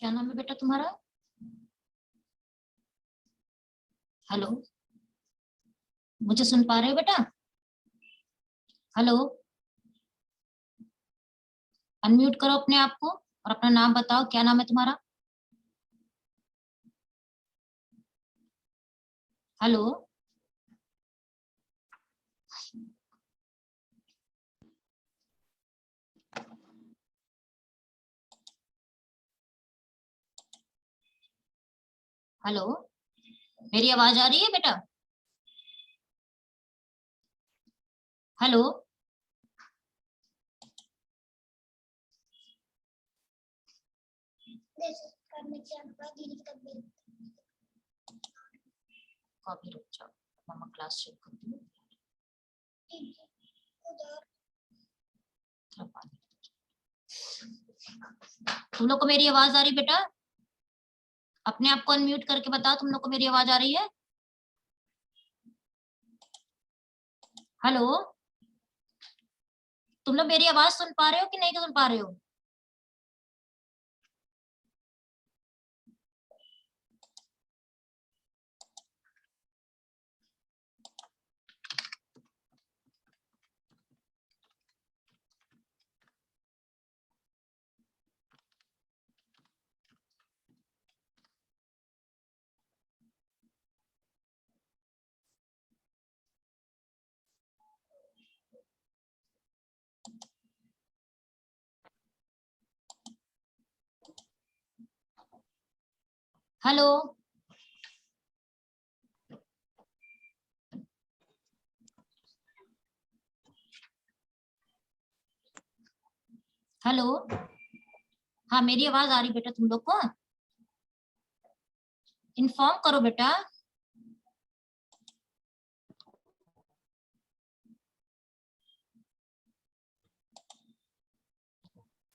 क्या नाम है बेटा तुम्हारा? हेलो, मुझे सुन पा रहे हो बेटा? हेलो, अनम्यूट करो अपने आप को और अपना नाम बताओ, क्या नाम है तुम्हारा? हेलो, हेलो, मेरी आवाज आ रही है बेटा? हेलो, कॉपी रुक जाओ, मम्मा क्लास चेक करती हूँ। तुम लोग को मेरी आवाज आ रही बेटा? अपने आप को अनम्यूट करके बताओ, तुम लोग को मेरी आवाज आ रही है? हेलो, तुम लोग मेरी आवाज सुन पा रहे हो कि नहीं सुन पा रहे हो? हेलो, हेलो, हाँ मेरी आवाज आ रही बेटा तुम लोग को? इन्फॉर्म करो बेटा।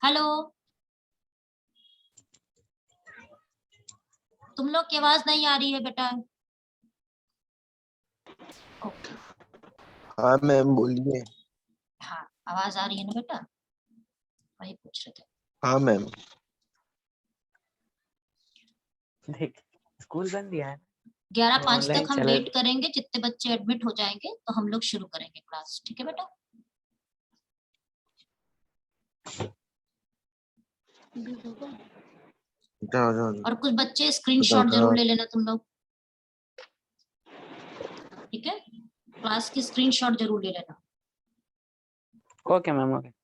हेलो, तुम लोग की आवाज नहीं आ रही है बेटा। ओके, हाँ मैम बोलिए। हाँ आवाज आ रही है ना बेटा? वही पूछ रहे थे। हाँ मैम। देख स्कूल बंद दिया है। 11:05 तक ऑनलाइन हम चला। वेट करेंगे, जितने बच्चे एडमिट हो जाएंगे तो हम लोग शुरू करेंगे क्लास, ठीक है बेटा? जाओ जाओ और कुछ बच्चे स्क्रीनशॉट जरूर ले लेना तुम लोग, ठीक है? क्लास की स्क्रीनशॉट जरूर ले लेना। Okay ma'am okay.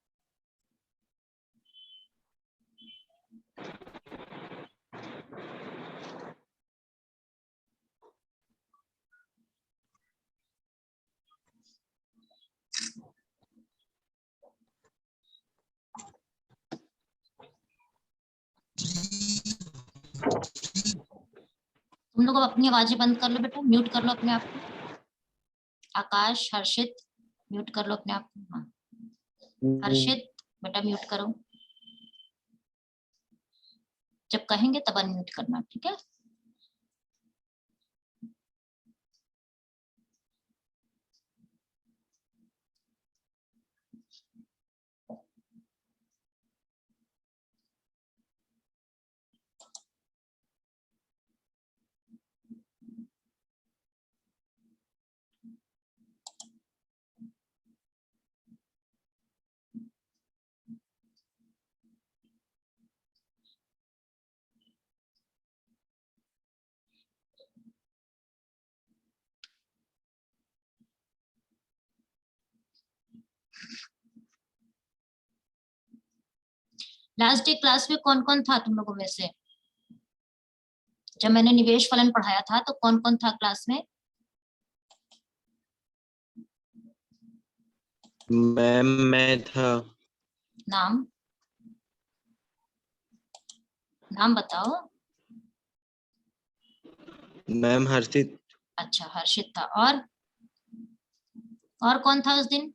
तुम लोग अब अपनी आवाजें बंद कर लो बेटा, म्यूट कर लो अपने आप को। आकाश, हर्षित, म्यूट कर लो अपने आप को। हाँ हर्षित बेटा म्यूट करो, जब कहेंगे तब अनम्यूट करना, ठीक है? लास्ट डे क्लास में कौन कौन था तुम लोगों में से? जब मैंने निवेश फलन पढ़ाया था तो कौन कौन था क्लास में? मैम मैं था। नाम, नाम बताओ। मैम हर्षित। अच्छा हर्षित था, और कौन था उस दिन?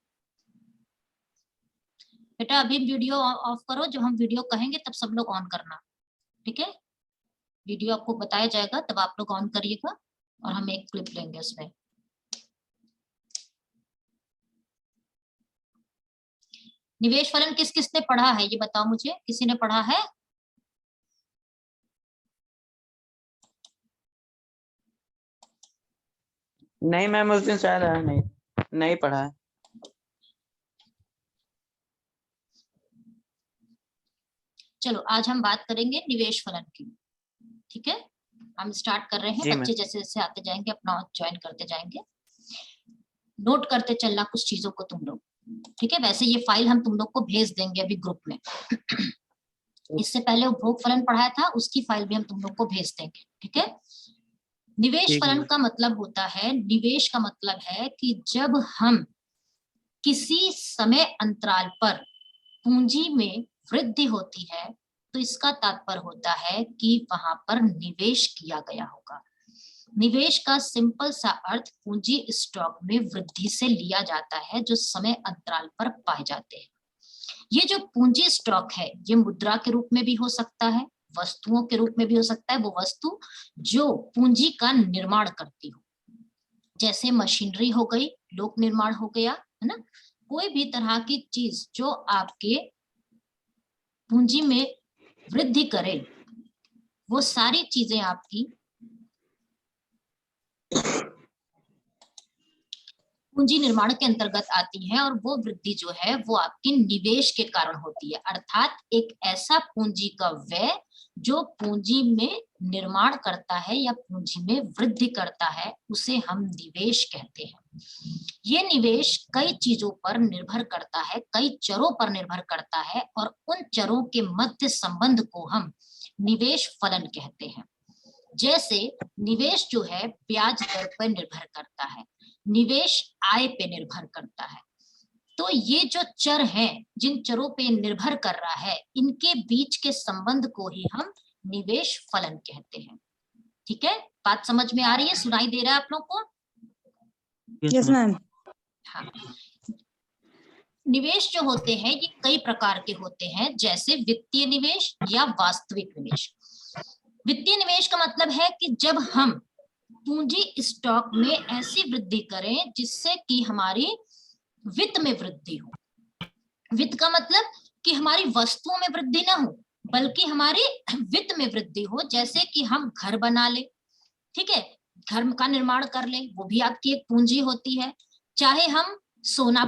बेटा अभी वीडियो ऑफ करो, जब हम वीडियो कहेंगे तब सब लोग ऑन करना, ठीक है? वीडियो आपको बताया जाएगा तब आप लोग ऑन करिएगा और हम एक क्लिप लेंगे उसमें। निवेश फलन किस किसने पढ़ा है ये बताओ मुझे, किसी ने पढ़ा है? नहीं मैम, उस दिन शायद आया नहीं पढ़ा है। चलो आज हम बात करेंगे निवेश फलन की। ठीक है, हम स्टार्ट कर रहे हैं। जी मैम। बच्चे जैसे जैसे आते जाएंगे अपना ज्वाइन करते जाएंगे, नोट करते चलना कुछ चीजों को तुम लोग। ठीक है, वैसे ये फाइल हम तुम लोग को भेज देंगे अभी ग्रुप में। इससे पहले उपभोग फलन पढ़ाया था, उसकी फाइल भी हम तुम लोग को भेज देंगे। ठीक है, निवेश ठीक है फलन मैम। का मतलब होता है, निवेश का मतलब है कि जब हम किसी समय अंतराल पर पूंजी में वृद्धि होती है तो इसका तात्पर्य होता है कि वहां पर निवेश किया गया होगा। निवेश का सिंपल सा अर्थ पूंजी स्टॉक में वृद्धि से लिया जाता है जो समय अंतराल पर पाए जाते हैं। ये जो पूंजी स्टॉक है ये मुद्रा के रूप में भी हो सकता है, वस्तुओं के रूप में भी हो सकता है, वो वस्तु जो पूंजी का निर्माण करती हो, जैसे मशीनरी हो गई, लोक निर्माण हो गया, है ना। कोई भी तरह की चीज जो आपके पूंजी में वृद्धि करे, वो सारी चीजें आपकी पूंजी निर्माण के अंतर्गत आती हैं और वो वृद्धि जो है वो आपके निवेश के कारण होती है। अर्थात एक ऐसा पूंजी का व्यय जो पूंजी में निर्माण करता है या पूंजी में वृद्धि करता है, उसे हम निवेश कहते हैं। ये निवेश कई चीजों पर निर्भर करता है, कई चरों पर निर्भर करता है और उन चरों के मध्य संबंध को हम निवेश फलन कहते हैं। जैसे निवेश जो है ब्याज दर पर निर्भर करता है, निवेश आय पे निर्भर करता है। तो ये जो चर हैं, जिन चरों पे निर्भर कर रहा है, इनके बीच के संबंध को ही हम निवेश फलन कहते हैं। ठीक है, बात समझ में आ रही है, सुनाई दे रहा है आप लोग को? Yes ma'am. हाँ, निवेश जो होते हैं ये कई प्रकार के होते हैं, जैसे वित्तीय निवेश या वास्तविक निवेश। वित्तीय निवेश का मतलब है कि जब हम पूंजी स्टॉक में ऐसी वृद्धि करें जिससे कि हमारी वित्त में वृद्धि हो। वित्त का मतलब कि हमारी वस्तुओं में वृद्धि ना हो, बल्कि हमारी वित्त में वृद्धि हो। जैसे कि हम घर बना ले, ठीक है, घर का निर्माण कर ले, वो भी आपकी एक पूंजी होती है। चाहे हम सोना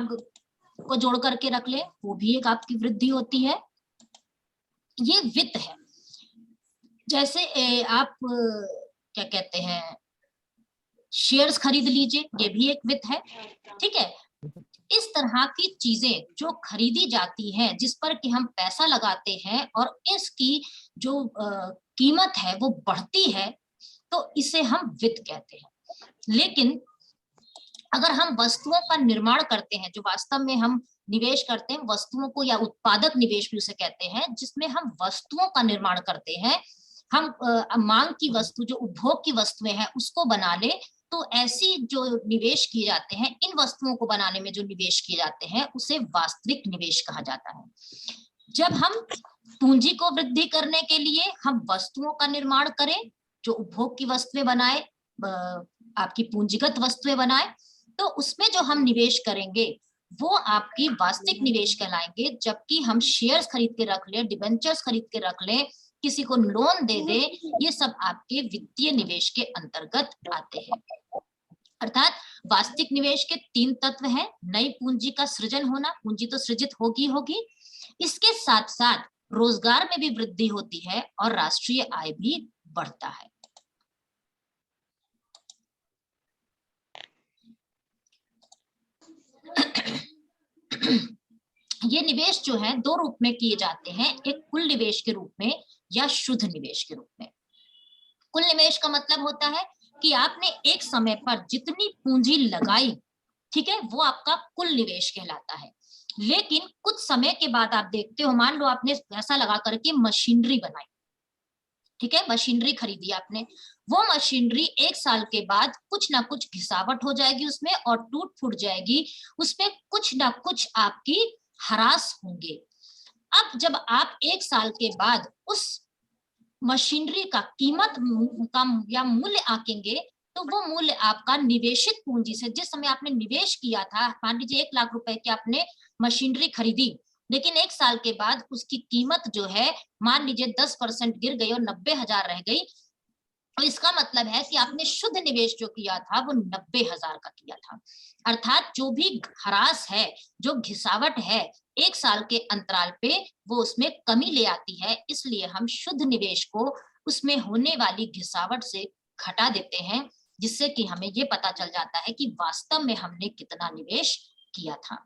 को जोड़ करके रख ले, वो भी एक आपकी वृद्धि होती है। ये वित्त है। जैसे आप क्या कहते हैं, शेयर्स खरीद लीजिए, ये भी एक वित्त है। ठीक है, इस तरह की चीजें जो खरीदी जाती हैं, जिस पर कि हम पैसा लगाते हैं और इसकी जो कीमत है वो बढ़ती है, तो इसे हम वित्त कहते हैं। लेकिन अगर हम वस्तुओं का निर्माण करते हैं, जो वास्तव में हम निवेश करते हैं वस्तुओं को, या उत्पादक निवेश भी उसे कहते हैं, जिसमें हम वस्तुओं का निर्माण करते हैं, हम मांग की वस्तु, जो उपभोग की वस्तुएं हैं उसको बना ले, तो ऐसी जो निवेश किए जाते हैं, इन वस्तुओं को बनाने में जो निवेश किए जाते हैं उसे वास्तविक निवेश कहा जाता है। जब हम पूंजी को वृद्धि करने के लिए हम वस्तुओं का निर्माण करें, जो उपभोग की वस्तुएं बनाए, आपकी पूंजीगत वस्तुएं बनाए, तो उसमें जो हम निवेश करेंगे वो आपकी वास्तविक निवेश कहलाएंगे। जबकि हम शेयर्स खरीद के रख ले, डिबेंचर्स खरीद के रख ले, किसी को लोन दे दे, ये सब आपके वित्तीय निवेश के अंतर्गत आते हैं। अर्थात वास्तविक निवेश के 3 तत्व हैं। नई पूंजी का सृजन होना, पूंजी तो सृजित होगी, इसके साथ साथ रोजगार में भी वृद्धि होती है और राष्ट्रीय आय भी बढ़ता है। ये निवेश जो है 2 रूप में किए जाते हैं, एक कुल निवेश के रूप में या शुद्ध निवेश के रूप में। कुल निवेश का मतलब होता है कि आपने एक समय पर जितनी पूंजी लगाई, ठीक है, वो आपका कुल निवेश कहलाता है। लेकिन कुछ समय के बाद आप देखते हो, मान लो आपने पैसा लगा करके मशीनरी बनाई, ठीक है, मशीनरी खरीदी आपने, वो मशीनरी 1 साल के बाद कुछ ना कुछ घिसावट हो जाएगी उसमें और टूट फूट जाएगी, उसमें कुछ ना कुछ आपकी हरास होंगे। अब जब आप 1 साल के बाद उस मशीनरी का कीमत का या मूल्य आंकेंगे, तो वो मूल्य आपका निवेशित पूंजी से, जिस समय आपने निवेश किया था, मान लीजिए 1 लाख रुपए की आपने मशीनरी खरीदी, लेकिन 1 साल के बाद उसकी कीमत जो है मान लीजिए 10% गिर गई और 90,000 रह गई, तो इसका मतलब है कि आपने शुद्ध निवेश जो किया था वो 90,000 का किया था। अर्थात जो भी ह्रास है, जो घिसावट है, 1 साल के अंतराल पे वो उसमें कमी ले आती है, इसलिए हम शुद्ध निवेश को उसमें होने वाली घिसावट से घटा देते हैं, जिससे कि हमें ये पता चल जाता है कि वास्तव में हमने कितना निवेश किया था।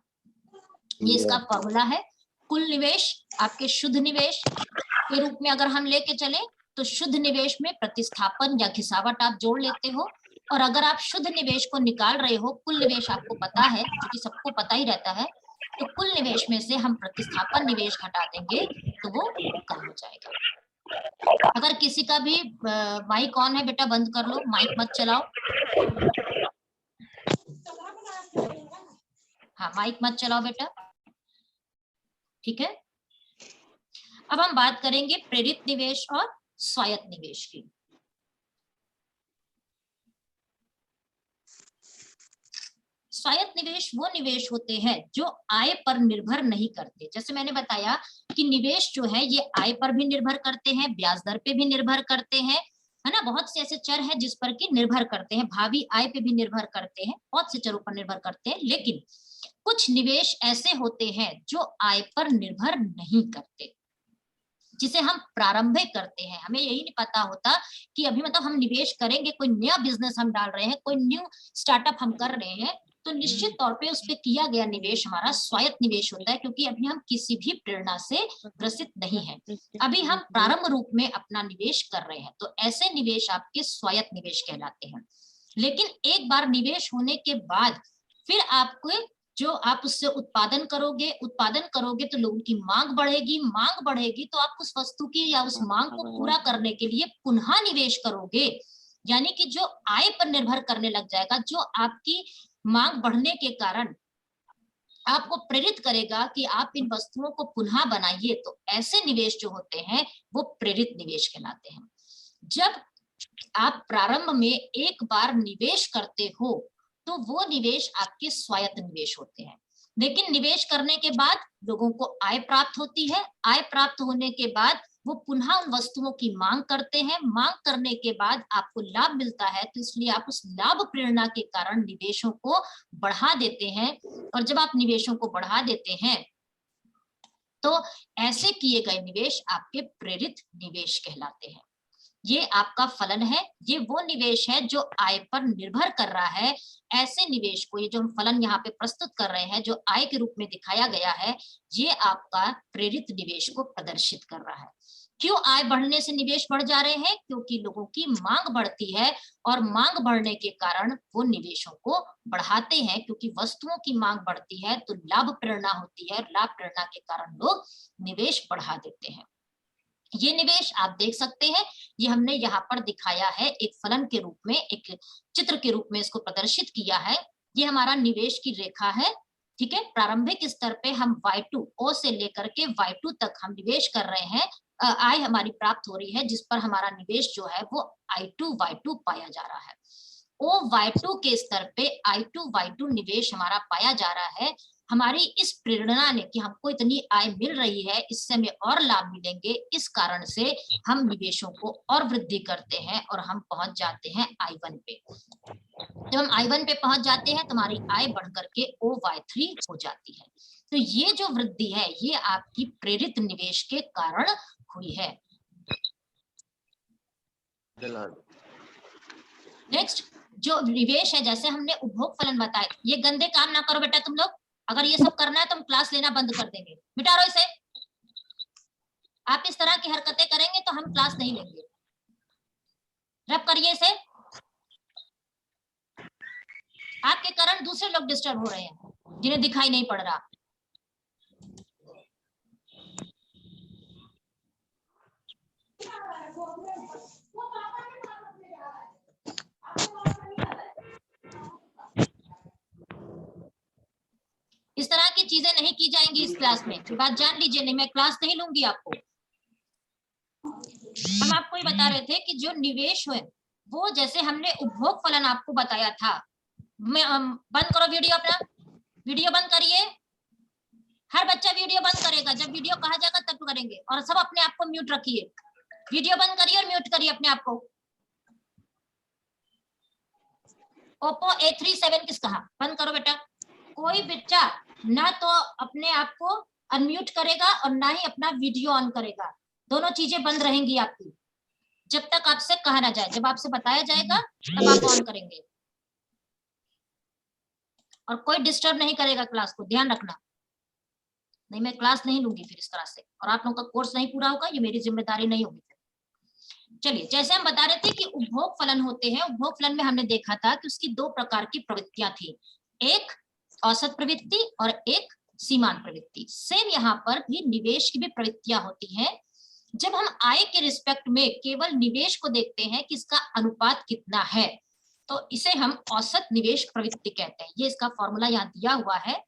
ये इसका फॉर्मूला है। कुल निवेश आपके शुद्ध निवेश के रूप में अगर हम लेके चले तो शुद्ध निवेश में प्रतिस्थापन या घिसावट आप जोड़ लेते हो, और अगर आप शुद्ध निवेश को निकाल रहे हो, कुल निवेश आपको पता है, जो कि सबको पता ही रहता है, तो कुल निवेश में से हम प्रतिस्थापन निवेश घटा देंगे तो वो कम हो जाएगा। अगर किसी का भी माइक ऑन है बेटा बंद कर लो, माइक मत चलाओ। हाँ, माइक मत चलाओ बेटा, ठीक है। अब हम बात करेंगे प्रेरित निवेश और स्वायत्त निवेश की। स्वायत्त निवेश वो निवेश होते हैं जो आय पर निर्भर नहीं करते। जैसे मैंने बताया कि निवेश जो है ये आय पर भी निर्भर करते हैं, ब्याज दर पे भी निर्भर करते हैं, है ना। बहुत से ऐसे चर हैं जिस पर कि निर्भर करते हैं, भावी आय पे भी निर्भर करते हैं, बहुत से चरों पर निर्भर करते हैं। लेकिन कुछ निवेश ऐसे होते हैं जो आय पर निर्भर नहीं करते, जिसे हम प्रारंभिक करते हैं। हमें यही नहीं पता होता कि अभी मतलब हम निवेश करेंगे, कोई नया बिजनेस हम डाल रहे हैं, कोई न्यू स्टार्टअप हम कर रहे हैं, तो निश्चित तौर पे उस पे किया गया निवेश हमारा स्वायत्त निवेश होता है, क्योंकि अभी हम किसी भी प्रेरणा से ग्रसित नहीं है, अभी हम प्रारंभ रूप में अपना निवेश कर रहे हैं, तो ऐसे निवेश आपके स्वायत्त निवेश कहलाते हैं। लेकिन एक बार निवेश होने के बाद फिर आपको जो आप उससे उत्पादन करोगे तो लोगों की मांग बढ़ेगी तो आप उस वस्तु की या उस मांग को पूरा करने के लिए पुनः निवेश करोगे, यानी कि जो आय पर निर्भर करने लग जाएगा, जो आपकी मांग बढ़ने के कारण आपको प्रेरित करेगा कि आप इन वस्तुओं को पुनः बनाइए, तो ऐसे निवेश जो होते हैं वो प्रेरित निवेश कहलाते हैं। जब आप प्रारंभ में एक बार निवेश करते हो तो वो निवेश आपके स्वायत्त निवेश होते हैं। लेकिन निवेश करने के बाद लोगों को आय प्राप्त होती है, आय प्राप्त होने के बाद वो पुनः उन वस्तुओं की मांग करते हैं, मांग करने के बाद आपको लाभ मिलता है, तो इसलिए आप उस लाभ प्रेरणा के कारण निवेशों को बढ़ा देते हैं। और जब आप निवेशों को बढ़ा देते हैं तो ऐसे किए गए निवेश आपके प्रेरित निवेश कहलाते हैं। ये आपका फलन है, ये वो निवेश है जो आय पर निर्भर कर रहा है। ऐसे निवेश को, ये जो हम फलन यहाँ पे प्रस्तुत कर रहे हैं, जो आय के रूप में दिखाया गया है, ये आपका प्रेरित निवेश को प्रदर्शित कर रहा है। क्यों आय बढ़ने से निवेश बढ़ जा रहे हैं? क्योंकि लोगों की मांग बढ़ती है, और मांग बढ़ने के कारण वो निवेशों को बढ़ाते हैं, क्योंकि वस्तुओं की मांग बढ़ती है तो लाभ प्रेरणा होती है, लाभ प्रेरणा के कारण लोग निवेश बढ़ा देते हैं। ये निवेश आप देख सकते हैं, ये हमने यहाँ पर दिखाया है एक फलन के रूप में, एक चित्र के रूप में इसको प्रदर्शित किया है। ये हमारा निवेश की रेखा है, ठीक है। प्रारंभिक स्तर पे हम Y2 O से लेकर के Y2 तक हम निवेश कर रहे हैं, आय हमारी प्राप्त हो रही है, जिस पर हमारा निवेश जो है वो I2 Y2 पाया जा रहा है। OY2 के स्तर पे I2 Y2 निवेश हमारा पाया जा रहा है। हमारी इस प्रेरणा ने कि हमको इतनी आय मिल रही है, इससे हमें और लाभ मिलेंगे, इस कारण से हम निवेशों को और वृद्धि करते हैं और हम पहुंच जाते हैं I1 पे। जब हम I1 पे पहुंच जाते हैं तो हमारी आय बढ़ करके OY3 हो जाती है। तो ये जो वृद्धि है ये आपकी प्रेरित निवेश के कारण हुई है। नेक्स्ट जो निवेश है, जैसे हमने उपभोग फलन बताए, ये गंदे काम ना करो बेटा तुम लोग, अगर ये सब करना है तो हम क्लास लेना बंद कर देंगे, मिटा रो इसे। आप इस तरह की हरकतें करेंगे तो हम क्लास नहीं लेंगे। रब करिए इसे, आपके कारण दूसरे लोग डिस्टर्ब हो रहे हैं जिन्हें दिखाई नहीं पड़ रहा। इस तरह की चीजें नहीं की जाएंगी इस क्लास में, बात जान लीजिए, नहीं मैं क्लास नहीं लूंगी आपको। हम आपको ये बता रहे थे कि जो निवेश है वो, जैसे हमने उपभोग फलन आपको बताया था। मैं बंद करो वीडियो, अपना वीडियो बंद करिए, हर बच्चा वीडियो बंद करेगा, जब वीडियो कहा जाएगा तब करेंगे, और सब अपने आप को म्यूट रखिए, वीडियो बंद करिए और म्यूट करिए अपने आप को। ओप्पो A37 किस कहा? बंद करो बेटा। कोई बच्चा ना तो अपने आप को अनम्यूट करेगा और ना ही अपना वीडियो ऑन करेगा, दोनों चीजें बंद रहेंगी आपकी जब तक आपसे कहा ना जाए। जब आपसे बताया जाएगा तब आप ऑन करेंगे, और कोई डिस्टर्ब नहीं करेगा क्लास को, ध्यान रखना। नहीं, मैं क्लास नहीं लूंगी फिर इस तरह से, और आप लोगों का कोर्स नहीं पूरा होगा, ये मेरी जिम्मेदारी नहीं होगी। चलिए, जैसे हम बता रहे थे कि उपभोग फलन होते हैं, उपभोग फलन में हमने देखा था कि उसकी दो प्रकार की प्रवृत्तियां थी, एक औसत प्रवृत्ति और एक सीमांत प्रवृत्ति। सेम यहाँ पर भी निवेश की भी प्रवृत्तियां होती हैं। जब हम आय के रिस्पेक्ट में केवल निवेश को देखते हैं कि इसका अनुपात कितना है, तो इसे हम औसत निवेश प्रवृत्ति कहते हैं। ये इसका फॉर्मूला यहाँ दिया हुआ है,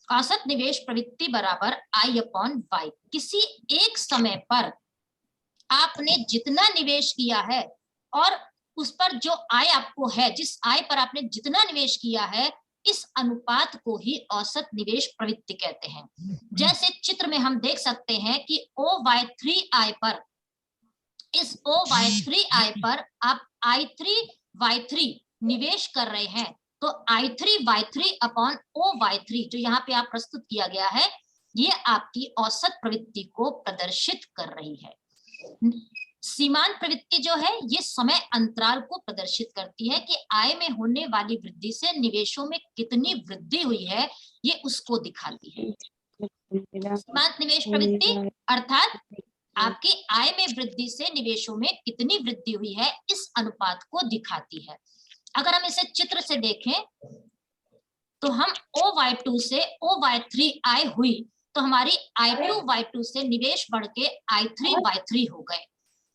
औसत निवेश प्रवृत्ति बराबर I/Y। किसी एक समय पर आपने जितना निवेश किया है और उस पर जो आय आपको है, जिस आय पर आपने जितना निवेश किया है, इस अनुपात को ही औसत निवेश प्रवृत्ति कहते हैं। जैसे चित्र में हम देख सकते हैं कि OY3I पर, इस OY3I पर आप I3Y3 निवेश कर रहे हैं, तो I3Y3 अपॉन OY3 जो यहाँ पे आप प्रस्तुत किया गया है, ये आपकी औसत प्रवृत्ति को प्रदर्शित कर रही है। सीमांत प्रवृत्ति जो है, ये समय अंतराल को प्रदर्शित करती है कि आय में होने वाली वृद्धि से निवेशों में कितनी वृद्धि हुई है, ये उसको दिखाती है। सीमांत निवेश प्रवृत्ति अर्थात आपकी आय में वृद्धि से निवेशों में कितनी वृद्धि हुई है, इस अनुपात को दिखाती है। अगर हम इसे चित्र से देखें तो हम OY2 से OY3I हुई, तो हमारी I2Y2 से निवेश बढ़ के I3Y3 हो गए।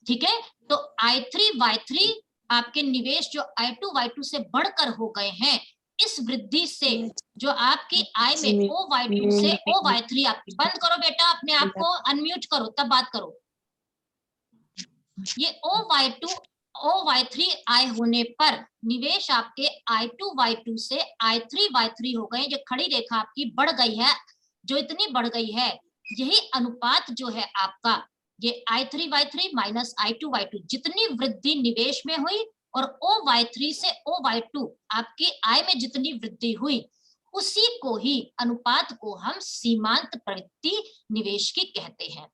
ठीक है, तो I3Y3 आपके निवेश जो I2Y2 से बढ़कर हो गए हैं, इस वृद्धि से जो आपकी आय में OY2 से OY3 आपकी, बंद करो बेटा, अपने आप को अनम्यूट करो तब बात करो। ये OY2 OY3I होने पर निवेश आपके I2Y2 से I3Y3 हो गए। जो खड़ी रेखा आपकी बढ़ गई है, जो इतनी बढ़ गई है, यही अनुपात जो है आपका, ये I3Y3 माइनस I2Y2, जितनी वृद्धि निवेश में हुई और OY3 से OY2 आपकी आय में जितनी वृद्धि हुई, उसी को ही, अनुपात को हम सीमांत प्रवृत्ति निवेश की कहते हैं।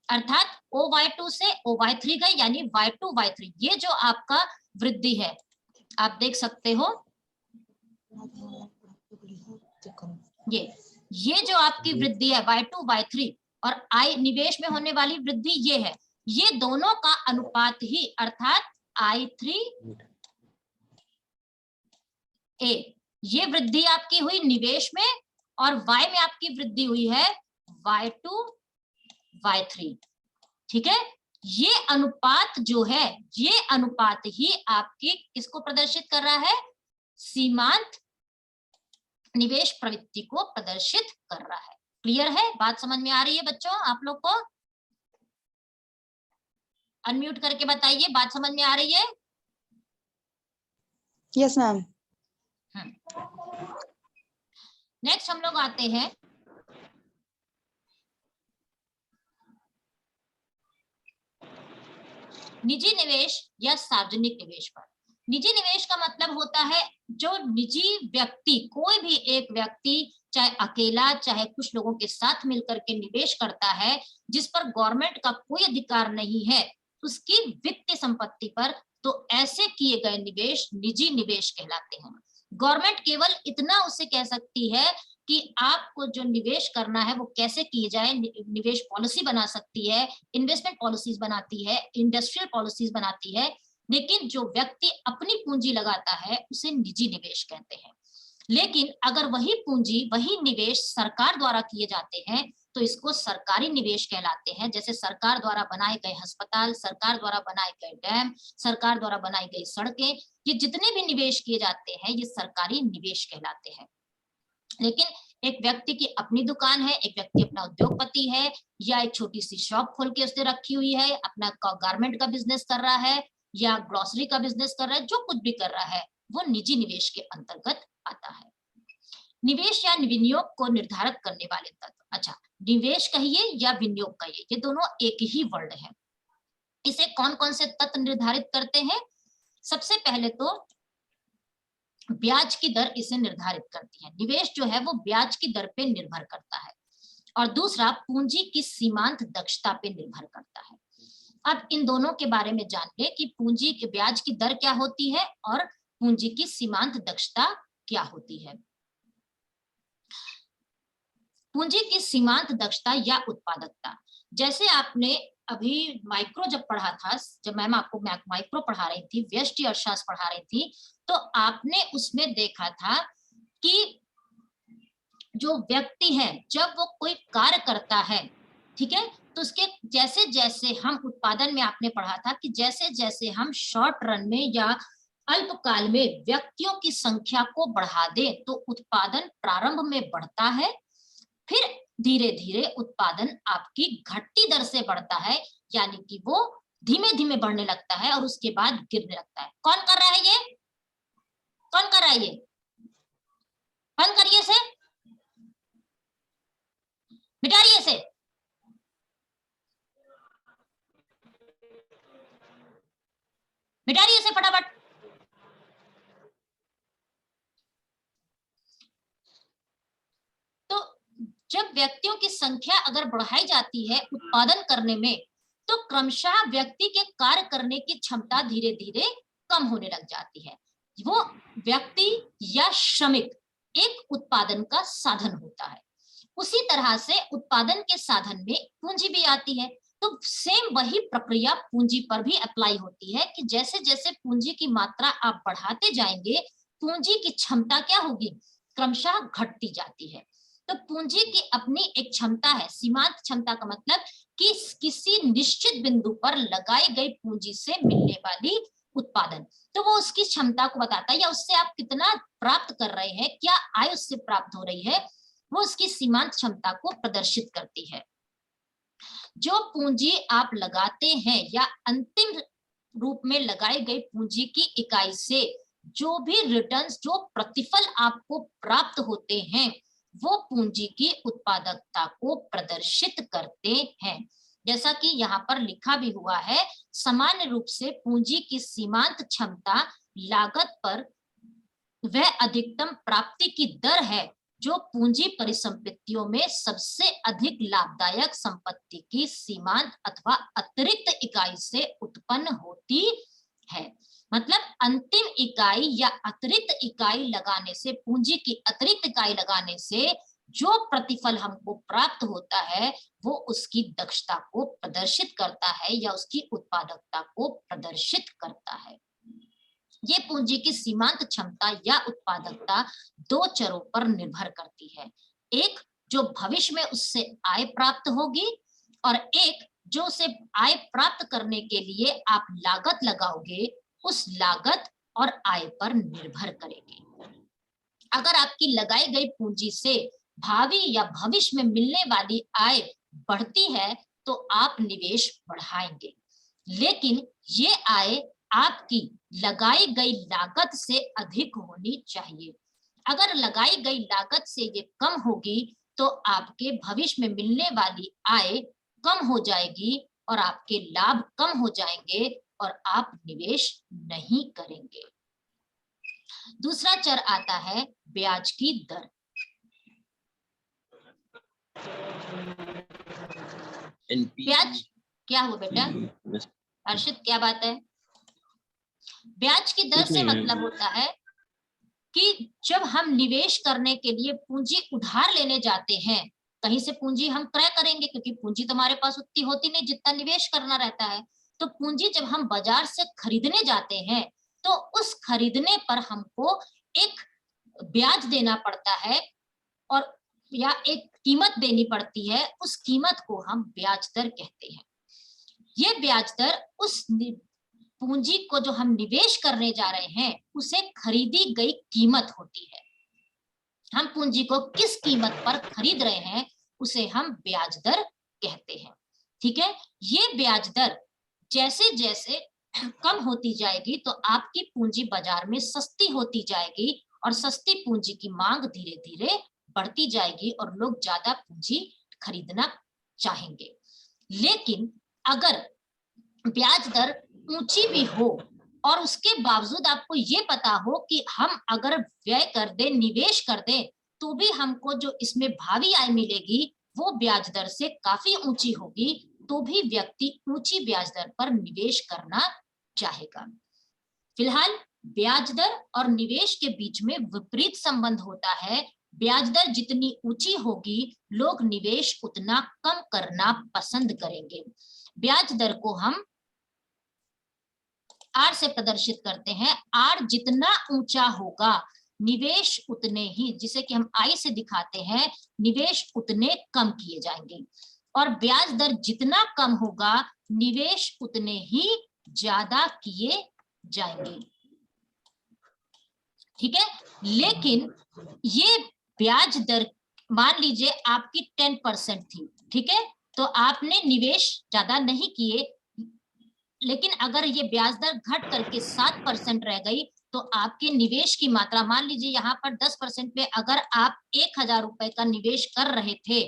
अर्थात OY2 से OY3 गई, यानी Y2 Y3, ये जो आपका वृद्धि है, आप देख सकते हो, ये जो आपकी वृद्धि है Y2 Y3 और आय निवेश में होने वाली वृद्धि ये है, ये दोनों का अनुपात ही, अर्थात I3A, ये वृद्धि आपकी हुई निवेश में, और Y में आपकी वृद्धि हुई है Y2 Y3। ठीक है, ये अनुपात जो है, ये अनुपात ही आपकी किसको प्रदर्शित कर रहा है? सीमांत निवेश प्रवृत्ति को प्रदर्शित कर रहा है। क्लियर है? बात समझ में आ रही है बच्चों आप लोग को? अनम्यूट करके बताइए, बात समझ में आ रही है? Yes ma'am. नेक्स्ट हम लोग आते हैं निजी निवेश या सार्वजनिक निवेश पर। निजी निवेश का मतलब होता है जो निजी व्यक्ति, कोई भी एक व्यक्ति, चाहे अकेला चाहे कुछ लोगों के साथ मिलकर के निवेश करता है, जिस पर गवर्नमेंट का कोई अधिकार नहीं है उसकी वित्तीय संपत्ति पर, तो ऐसे किए गए निवेश निजी निवेश कहलाते हैं। गवर्नमेंट केवल इतना उसे कह सकती है कि आपको जो निवेश करना है वो कैसे किए जाए, निवेश पॉलिसी बना सकती है, इन्वेस्टमेंट पॉलिसीज बनाती है, इंडस्ट्रियल पॉलिसीज बनाती है, लेकिन जो व्यक्ति अपनी पूंजी लगाता है उसे निजी निवेश कहते हैं। लेकिन अगर वही पूंजी, वही निवेश सरकार द्वारा किए जाते हैं तो इसको सरकारी निवेश कहलाते हैं। जैसे सरकार द्वारा बनाए गए अस्पताल, सरकार द्वारा बनाए गए डैम, सरकार द्वारा बनाई गई सड़कें, ये जितने भी निवेश किए जाते हैं ये सरकारी निवेश कहलाते हैं। लेकिन एक व्यक्ति की अपनी दुकान है, एक व्यक्ति अपना उद्योगपति है, या एक छोटी सी शॉप खोल के उसने रखी हुई है, अपना गारमेंट का बिजनेस कर रहा है या ग्रोसरी का बिजनेस कर रहा है, जो कुछ भी कर रहा है वो निजी निवेश के अंतर्गत आता है। निवेश या विनियोग को निर्धारित करने वाले तत्व, अच्छा निवेश कहिए या विनियोग कहिए, ये दोनों एक ही वर्ड है। इसे कौन कौन से तत्व निर्धारित करते हैं? सबसे पहले तो ब्याज की दर इसे निर्धारित करती है। निवेश जो है वो ब्याज की दर पे निर्भर करता है। और दूसरा पूंजी की सीमांत दक्षता पे निर्भर करता है। अब इन दोनों के बारे में जान ले कि पूंजी के ब्याज की दर क्या होती है और पूंजी की सीमांत दक्षता क्या होती है। पूंजी की सीमांत दक्षता या उत्पादकता, जैसे आपने अभी माइक्रो जब पढ़ा था, जब मैम आपको माइक्रो पढ़ा रही थी, व्यष्टि अर्थशास्त्र पढ़ा रही थी, तो आपने उसमें देखा था कि जो व्यक्ति है जब वो कोई कार्य करता है, ठीक है, तो उसके जैसे जैसे हम उत्पादन में आपने पढ़ा था कि जैसे जैसे हम शॉर्ट रन में या अल्पकाल में व्यक्तियों की संख्या को बढ़ा दें तो उत्पादन प्रारंभ में बढ़ता है, फिर धीरे धीरे उत्पादन आपकी घटती दर से बढ़ता है, यानी कि वो धीमे धीमे बढ़ने लगता है और उसके बाद गिरने लगता है। कौन कर रहा है ये? कौन कर रहा है ये? बंद करिए से, मिटाइए से। मिटाइए से फटाफट। तो जब व्यक्तियों की संख्या अगर बढ़ाई जाती है उत्पादन करने में, तो क्रमशः व्यक्ति के कार्य करने की क्षमता धीरे धीरे कम होने लग जाती है। वो व्यक्ति या श्रमिक एक उत्पादन का साधन होता है। उसी तरह से उत्पादन के साधन में पूंजी भी आती है। तो सेम वही प्रक्रिया पूंजी पर भी अप्लाई होती है कि जैसे जैसे पूंजी की मात्रा आप बढ़ाते जाएंगे, पूंजी की क्षमता क्या होगी? क्रमशः घटती जाती है। तो पूंजी की अपनी एक क्षमता है। सीमांत क्षमता का मतलब कि किसी निश्चित बिंदु पर लगाई गई पूंजी से मिलने वाली उत्पादन, तो वो उसकी क्षमता को बताता है, या उससे आप कितना प्राप्त कर रहे हैं, क्या आय उससे प्राप्त हो रही है, वो उसकी सीमांत क्षमता को प्रदर्शित करती है। जो पूंजी आप लगाते हैं या अंतिम रूप में लगाई गई पूंजी की इकाई से जो भी रिटर्न्स, जो प्रतिफल आपको प्राप्त होते हैं, वो पूंजी की उत्पादकता को प्रदर्शित करते हैं। जैसा कि यहाँ पर लिखा भी हुआ है, सामान्य रूप से पूंजी की सीमांत क्षमता लागत पर वह अधिकतम प्राप्ति की दर है जो पूंजी परिसंपत्तियों में सबसे अधिक लाभदायक संपत्ति की सीमांत अथवा अतिरिक्त इकाई से उत्पन्न होती है। मतलब अंतिम इकाई या अतिरिक्त इकाई लगाने से, पूंजी की अतिरिक्त इकाई लगाने से जो प्रतिफल हमको प्राप्त होता है वो उसकी दक्षता को प्रदर्शित करता है या उसकी उत्पादकता को प्रदर्शित करता है। ये पूंजी की सीमांत क्षमता या उत्पादकता दो चरों पर निर्भर करती है। एक जो भविष्य में उससे आय प्राप्त होगी, और एक जो उसे आय प्राप्त करने के लिए आप लागत लगाओगे, उस लागत और आय पर निर्भर करेगी। अगर आपकी लगाई गई पूंजी से भावी या भविष्य में मिलने वाली आय बढ़ती है तो आप निवेश बढ़ाएंगे, लेकिन ये आय आपकी लगाई गई लागत से अधिक होनी चाहिए। अगर लगाई गई लागत से ये कम होगी तो आपके भविष्य में मिलने वाली आय कम हो जाएगी और आपके लाभ कम हो जाएंगे और आप निवेश नहीं करेंगे। दूसरा चर आता है ब्याज की दर। ब्याज क्या हुआ बेटा? अर्षित क्या बात है? ब्याज की दर से मतलब होता है कि जब हम निवेश करने के लिए पूंजी उधार लेने जाते हैं, कहीं से पूंजी हम क्रय करेंगे क्योंकि पूंजी तुम्हारे पास उतनी होती नहीं जितना निवेश करना रहता है। तो पूंजी जब हम बाजार से खरीदने जाते हैं तो उस खरीदने पर हमको एक ब्याज देना पड़ता है और या एक कीमत देनी पड़ती है, उस कीमत को हम ब्याज दर कहते हैं। ये ब्याज दर उस पूंजी को जो हम निवेश करने जा रहे हैं उसे खरीदी गई कीमत होती है। हम पूंजी को किस कीमत पर खरीद रहे हैं उसे हम ब्याज दर कहते हैं। ठीक है, ये ब्याज दर जैसे जैसे कम होती जाएगी तो आपकी पूंजी बाजार में सस्ती होती जाएगी और सस्ती पूंजी की मांग धीरे धीरे बढ़ती जाएगी और लोग ज्यादा पूंजी खरीदना चाहेंगे। लेकिन अगर ब्याज दर ऊंची भी हो और उसके बावजूद आपको ये पता हो कि हम अगर व्यय कर दे, निवेश कर दे, तो भी हमको जो इसमें भावी आय मिलेगी वो ब्याज दर से काफी ऊंची होगी, तो भी व्यक्ति ऊंची ब्याज दर पर निवेश करना चाहेगा। फिलहाल ब्याज दर और निवेश के बीच में विपरीत संबंध होता है। ब्याज दर जितनी ऊंची होगी, लोग निवेश उतना कम करना पसंद करेंगे। ब्याज दर को हम आर से प्रदर्शित करते हैं। आर जितना ऊंचा होगा, निवेश उतने ही, जिसे कि हम आई से दिखाते हैं, निवेश उतने कम किए जाएंगे। और ब्याज दर जितना कम होगा, निवेश उतने ही ज्यादा किए जाएंगे। ठीक है, लेकिन ये ब्याज दर मान लीजिए आपकी 10% थी, ठीक है, तो आपने निवेश ज्यादा नहीं किए, लेकिन अगर ये ब्याज दर घट करके 7% रह गई, तो आपके निवेश की मात्रा, मान लीजिए यहाँ पर 10% पे अगर आप 1000 रुपए का निवेश कर रहे थे,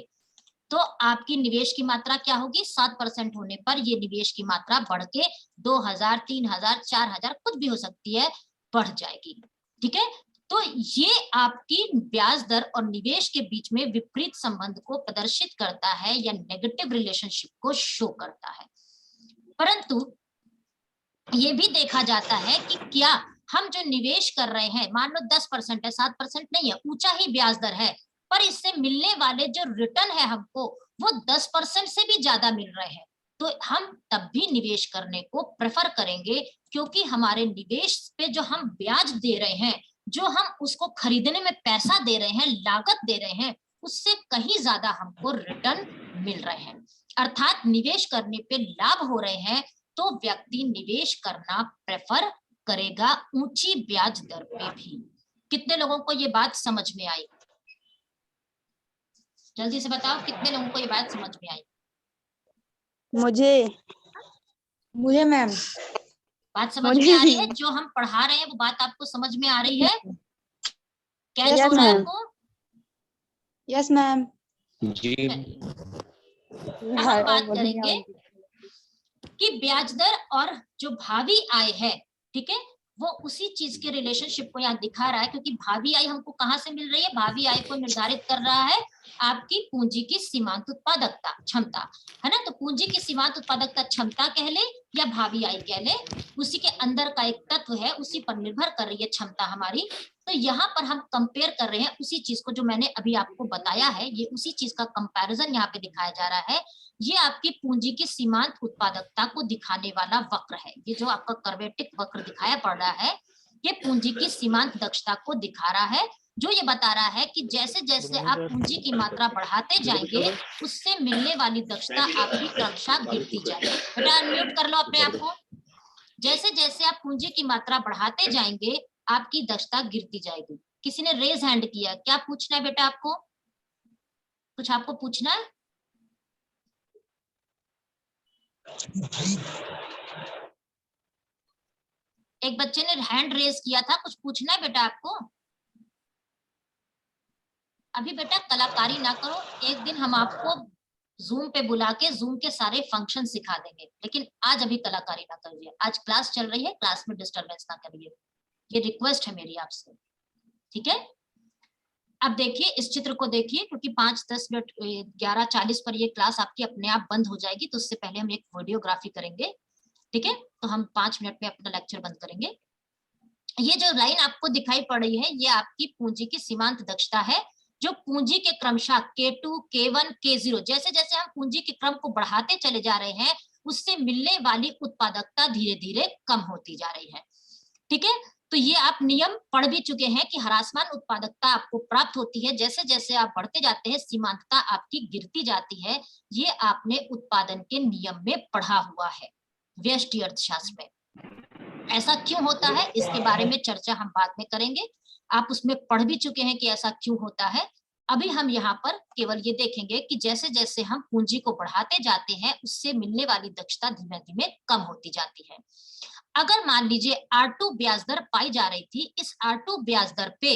तो आपकी निवेश की मात्रा क्या होगी, 7% होने पर ये निवेश की मात्रा बढ़ के 2000, 3000, 4000 कुछ भी हो सकती है, बढ़ जाएगी। ठीक है, तो ये आपकी ब्याज दर और निवेश के बीच में विपरीत संबंध को प्रदर्शित करता है या नेगेटिव रिलेशनशिप को शो करता है। परंतु ये भी देखा जाता है कि क्या हम जो निवेश कर रहे हैं, मान लो 10% है, 7% नहीं है, ऊंचा ही ब्याज दर है, पर इससे मिलने वाले जो रिटर्न है हमको, वो 10% से भी ज्यादा मिल रहे हैं, तो हम तब भी निवेश करने को प्रेफर करेंगे, क्योंकि हमारे निवेश पे जो हम ब्याज दे रहे हैं, जो हम उसको खरीदने में पैसा दे रहे हैं, लागत दे रहे हैं, उससे कहीं ज्यादा हमको रिटर्न मिल रहे हैं। अर्थात निवेश करने पे लाभ हो रहे हैं, तो व्यक्ति निवेश करना प्रेफर करेगा ऊंची ब्याज दर पे भी। कितने लोगों को ये बात समझ में आई? जल्दी से बताओ, कितने लोगों को ये बात समझ में आई? मुझे मैम बात समझ में आ रही है? जो हम पढ़ा रहे हैं वो बात आपको समझ में आ रही है? कैच हो रहा है आपको? यस मैम जी। हम बात करेंगे कि ब्याज दर और जो भावी आय है, ठीक है, वो उसी चीज के रिलेशनशिप को यहाँ दिखा रहा है, क्योंकि भावी आय हमको कहाँ से मिल रही है? भावी आय को निर्धारित कर रहा है आपकी पूंजी की सीमांत उत्पादकता क्षमता, है ना। तो पूंजी की सीमांत उत्पादकता क्षमता कह ले या भावी आय कह ले, उसी के अंदर का एक तत्व है, उसी पर निर्भर कर रही है क्षमता हमारी। तो यहाँ पर हम कंपेयर कर रहे हैं उसी चीज को जो मैंने अभी आपको बताया है, ये उसी चीज का कंपैरिजन यहाँ पे दिखाया जा रहा है। ये आपकी पूंजी की सीमांत उत्पादकता को दिखाने वाला वक्र है। ये जो आपका कर्वेटिक वक्र दिखाया पड़ रहा है, ये पूंजी की सीमांत दक्षता को दिखा रहा है, जो ये बता रहा है कि जैसे जैसे आप पूंजी की मात्रा बढ़ाते जाएंगे, उससे मिलने वाली दक्षता आपकी क्रमशः गिरती जाएगी। बेटा अनम्यूट कर लो अपने आप को। जैसे जैसे आप पूंजी की मात्रा बढ़ाते जाएंगे, आपकी दक्षता गिरती जाएगी। किसी ने रेज हैंड किया, क्या पूछना है बेटा आपको? कुछ आपको पूछना है? एक बच्चे ने हैंड रेज किया था, कुछ पूछना है बेटा आपको? अभी बेटा कलाकारी ना करो, एक दिन हम आपको जूम पे बुला के जूम के सारे फंक्शन सिखा देंगे, लेकिन आज अभी कलाकारी ना करिए। आज क्लास चल रही है, क्लास में डिस्टरबेंस ना करिए, ये रिक्वेस्ट है मेरी आपसे, ठीक है। अब देखिए इस चित्र को देखिए, क्योंकि 5-10 मिनट 11:40 पर ये क्लास आपकी अपने आप बंद हो जाएगी, तो उससे पहले हम एक वीडियोग्राफी करेंगे, ठीक है। तो हम 5 मिनट में अपना लेक्चर बंद करेंगे। ये जो लाइन आपको दिखाई पड़ रही है, ये आपकी पूंजी की सीमांत दक्षता है, जो पूंजी के क्रमशः K2, K1, K0 जैसे जैसे हम पूंजी के क्रम को बढ़ाते चले जा रहे हैं, उससे मिलने वाली उत्पादकता धीरे धीरे कम होती जा रही है, ठीक है। तो ये आप नियम पढ़ भी चुके हैं कि ह्रासमान उत्पादकता आपको प्राप्त होती है जैसे जैसे आप बढ़ते जाते हैं, सीमांतता आपकी गिरती जाती है। ये आपने उत्पादन के नियम में पढ़ा हुआ है व्यष्टि अर्थशास्त्र में। ऐसा क्यों होता है, इसके बारे में चर्चा हम बाद में करेंगे। आप उसमें पढ़ भी चुके हैं कि ऐसा क्यों होता है। अभी हम यहाँ पर केवल ये देखेंगे कि जैसे जैसे हम पूंजी को बढ़ाते जाते हैं, उससे मिलने वाली दक्षता धीमे धीमे कम होती जाती है। अगर मान लीजिए R2 ब्याज दर पाई जा रही थी, इस R2 ब्याज दर पे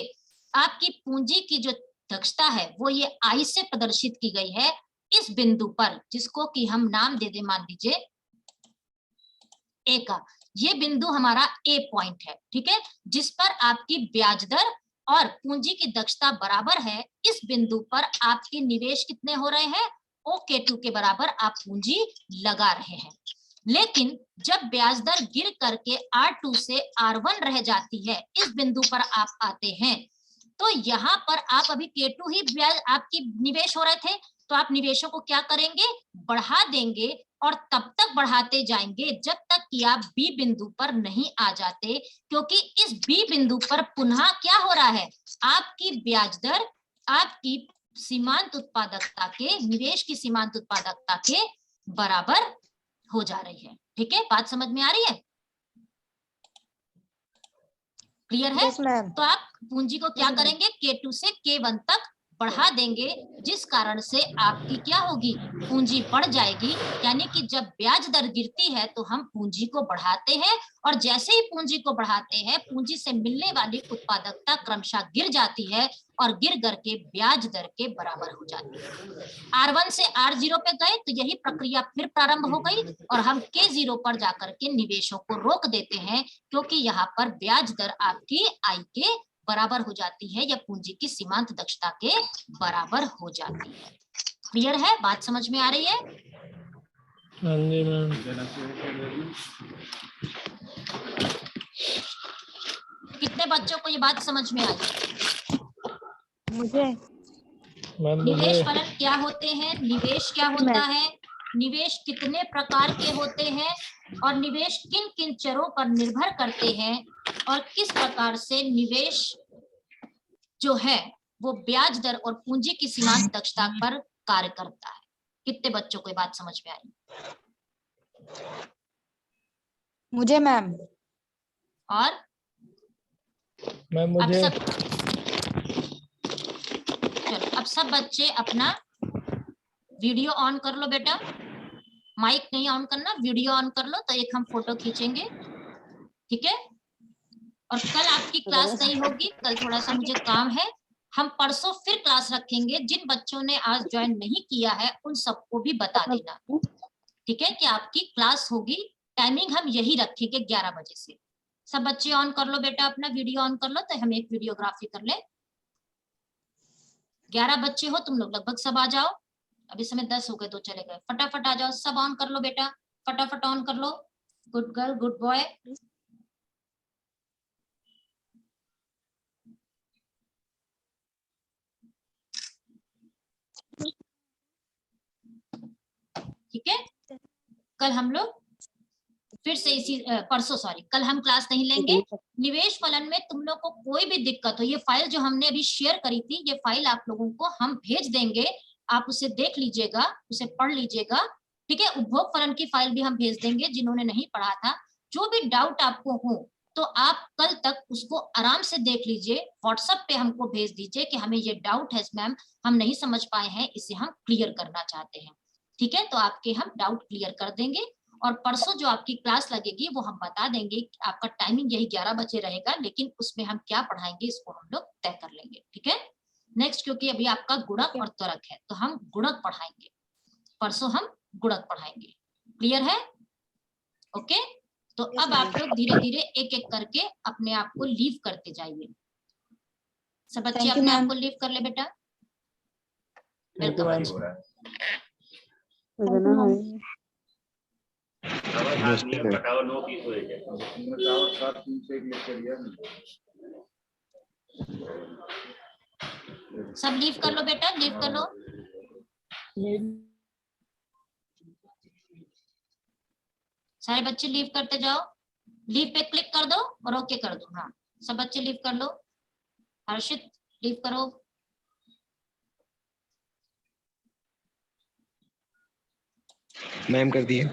आपकी पूंजी की जो दक्षता है वो ये I से प्रदर्शित की गई है इस बिंदु पर, जिसको कि हम नाम दे दे मान लीजिए A का। ये बिंदु हमारा ए पॉइंट है, ठीक है, जिस पर आपकी ब्याज दर और पूंजी की दक्षता बराबर है। इस बिंदु पर आपके निवेश कितने हो रहे हैं, OK2 के बराबर आप पूंजी लगा रहे हैं। लेकिन जब ब्याज दर गिर करके R2 से R1 रह जाती है, इस बिंदु पर आप आते हैं, तो यहाँ पर आप अभी K2 ही ब्याज आपकी निवेश हो रहे थे, तो आप निवेशों को क्या करेंगे, बढ़ा देंगे और तब तक बढ़ाते जाएंगे जब तक कि आप बी बिंदु पर नहीं आ जाते, क्योंकि इस बी बिंदु पर पुनः क्या हो रहा है, आपकी ब्याज दर आपकी सीमांत उत्पादकता के, निवेश की सीमांत उत्पादकता के बराबर हो जा रही है। ठीक है, बात समझ में आ रही है, क्लियर है? Yes ma'am. तो आप पूंजी को क्या करेंगे, K2 से K1 तक बढ़ा देंगे, जिस कारण से आपकी क्या होगी, पूंजी बढ़ जाएगी। यानी कि जब ब्याज दर गिरती है तो हम पूंजी को बढ़ाते हैं, और जैसे ही पूंजी को बढ़ाते हैं, पूंजी से मिलने वाली उत्पादकता क्रमशः गिर जाती है और गिर करके ब्याज दर के बराबर हो जाती है। R1 से R0 पे गए तो यही प्रक्रिया फिर प्रारंभ हो गई और हम K0 पर जाकर के निवेशों को रोक देते हैं, क्योंकि यहाँ पर ब्याज दर आपकी I के बराबर हो जाती है या पूंजी की सीमांत दक्षता के बराबर हो जाती है। क्लियर है, बात समझ में आ रही है? हाँ जी मैम। कितने बच्चों को ये बात समझ में आई? मुझे मैम निवेश मुझे फलन क्या होते हैं, निवेश क्या होता है, निवेश कितने प्रकार के होते हैं, और निवेश किन किन चरों पर निर्भर करते हैं, और किस प्रकार से निवेश जो है वो ब्याज दर और पूंजी की सीमांत दक्षता पर कार्य करता है। कितने बच्चों को ये बात समझ में आई? मुझे मैम। और मैम अब मुझे सब, चलो अब सब बच्चे अपना वीडियो ऑन कर लो बेटा, माइक नहीं ऑन करना, वीडियो ऑन कर लो, तो एक हम फोटो खींचेंगे, ठीक है? और कल आपकी क्लास नहीं होगी, कल थोड़ा सा मुझे काम है, हम परसों फिर क्लास रखेंगे। जिन बच्चों ने आज ज्वाइन नहीं किया है उन सबको भी बता देना, ठीक है, कि आपकी क्लास होगी, टाइमिंग हम यही रखेंगे 11 बजे से। सब बच्चे ऑन कर लो बेटा, अपना वीडियो ऑन कर लो, तो हम एक वीडियोग्राफी कर ले। 11 बच्चे हो तुम लोग, लगभग सब आ जाओ। अभी समय 10 हो गए, तो चले गए, फटाफट आ जाओ, सब ऑन कर लो बेटा, फटाफट ऑन कर लो। Good girl, good boy. ठीक है, कल हम लोग फिर से इसी परसों, सॉरी, कल हम क्लास नहीं लेंगे। निवेश फलन में तुम लोग को कोई भी दिक्कत हो, ये फाइल जो हमने अभी शेयर करी थी, ये फाइल आप लोगों को हम भेज देंगे, आप उसे देख लीजिएगा, उसे पढ़ लीजिएगा, ठीक है? उपभोग फलन की फाइल भी हम भेज देंगे, जिन्होंने नहीं पढ़ा था। जो भी डाउट आपको हो तो आप कल तक उसको आराम से देख लीजिए, व्हाट्सएप पे हमको भेज दीजिए कि हमें ये डाउट है मैम, हम नहीं समझ पाए हैं, इसे हम क्लियर करना चाहते हैं, ठीक है? तो आपके हम डाउट क्लियर कर देंगे, और परसों जो आपकी क्लास लगेगी वो हम बता देंगे। आपका टाइमिंग यही 11 बजे रहेगा, लेकिन उसमें हम क्या पढ़ाएंगे इसको हम लोग तय कर लेंगे, ठीक है? नेक्स्ट, क्योंकि अभी आपका गुणक और त्वरक है, तो हम गुणक पढ़ाएंगे, परसों हम गुणक पढ़ाएंगे। क्लियर है? ओके, तो अब आप लोग धीरे धीरे एक एक करके अपने आप को लीव करते जाइए। सब बच्चे अपने आप को लीव कर ले बेटा। वेलकम बच्चे। सब लीव कर लो बेटा, लीव कर लो। सारे बच्चे लीव करते जाओ, लीव पे क्लिक कर दो और ओके कर दो। हाँ, सब बच्चे लीव कर लो। हर्षित लीव करो। मैम कर दिए।